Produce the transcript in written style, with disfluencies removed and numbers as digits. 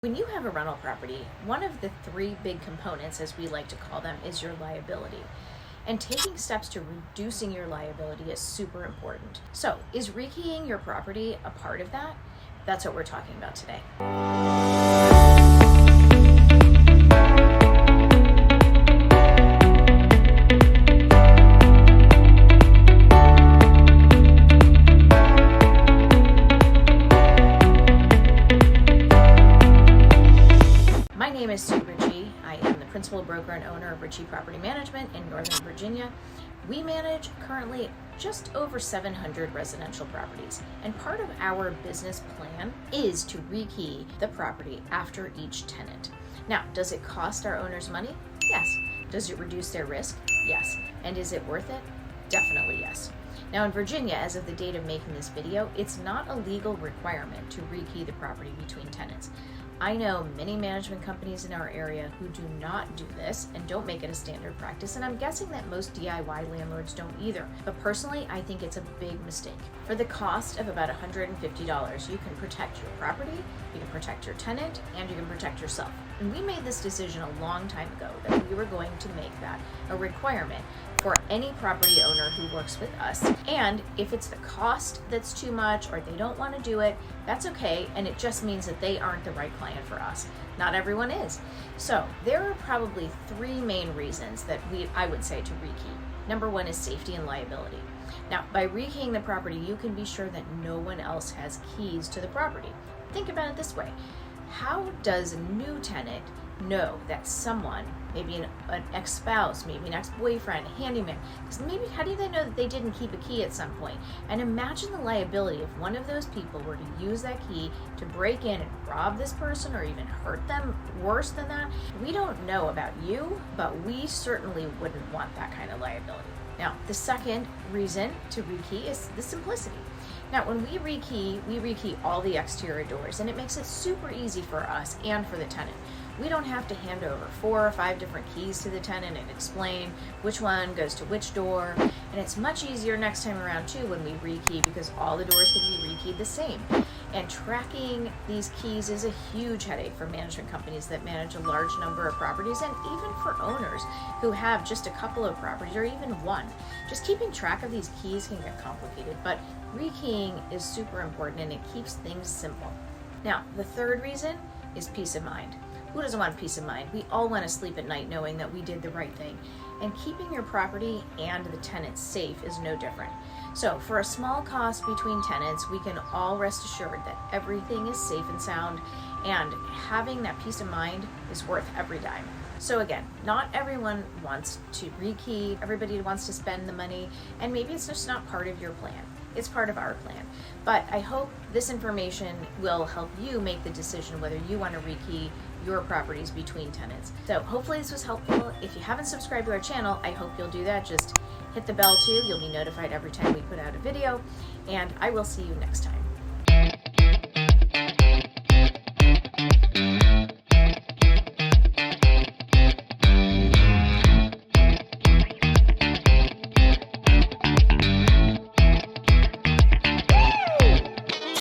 When you have a rental property, one of the three big components, as we like to call them, is your liability. And taking steps to reducing your liability is super important. So, is rekeying your property a part of that? That's what we're talking about today. My name is Richey. I am the principal broker and owner of Richey Property Management in Northern Virginia. We manage currently just over 700 residential properties, and part of our business plan is to rekey the property after each tenant. Now, does it cost our owners money? Yes. Does it reduce their risk? Yes. And is it worth it? Definitely yes. Now in Virginia, as of the date of making this video, it's not a legal requirement to rekey the property between tenants. I know many management companies in our area who do not do this and don't make it a standard practice, and I'm guessing that most DIY landlords don't either. But personally, I think it's a big mistake. For the cost of about $150, you can protect your property, you can protect your tenant, and you can protect yourself. And we made this decision a long time ago that we were going to make that a requirement for any property owner who works with us. And if it's the cost that's too much or they don't want to do it, that's okay, and it just means that they aren't the right client for us. Not everyone is. So there are probably three main reasons that I would say to rekey. Number one is safety and liability. Now, by rekeying the property, you can be sure that no one else has keys to the property. Think about it this way. How does a new tenant know that someone, maybe an ex-spouse, maybe an ex-boyfriend, a handyman, because maybe how do they know that they didn't keep a key at some point? And imagine the liability if one of those people were to use that key to break in and rob this person or even hurt them worse than that. We don't know about you, but we certainly wouldn't want that kind of liability. Now, the second reason to rekey is the simplicity. Now, when we rekey all the exterior doors, and it makes it super easy for us and for the tenant. We don't have to hand over 4 or 5 different keys to the tenant and explain which one goes to which door. And it's much easier next time around too when we rekey, because all the doors can be rekeyed the same. And tracking these keys is a huge headache for management companies that manage a large number of properties, and even for owners who have just a couple of properties or even one. Just keeping track of these keys can get complicated, but rekeying is super important and it keeps things simple. Now, the third reason is peace of mind. Who doesn't want peace of mind? We all want to sleep at night knowing that we did the right thing. And keeping your property and the tenants safe is no different. So for a small cost between tenants, we can all rest assured that everything is safe and sound, and having that peace of mind is worth every dime. So again, not everyone wants to rekey, everybody wants to spend the money, and maybe it's just not part of your plan. It's part of our plan. But I hope this information will help you make the decision whether you want to rekey your properties between tenants. So hopefully this was helpful. If you haven't subscribed to our channel, I hope you'll do that. Just hit the bell too. You'll be notified every time we put out a video, and I will see you next time.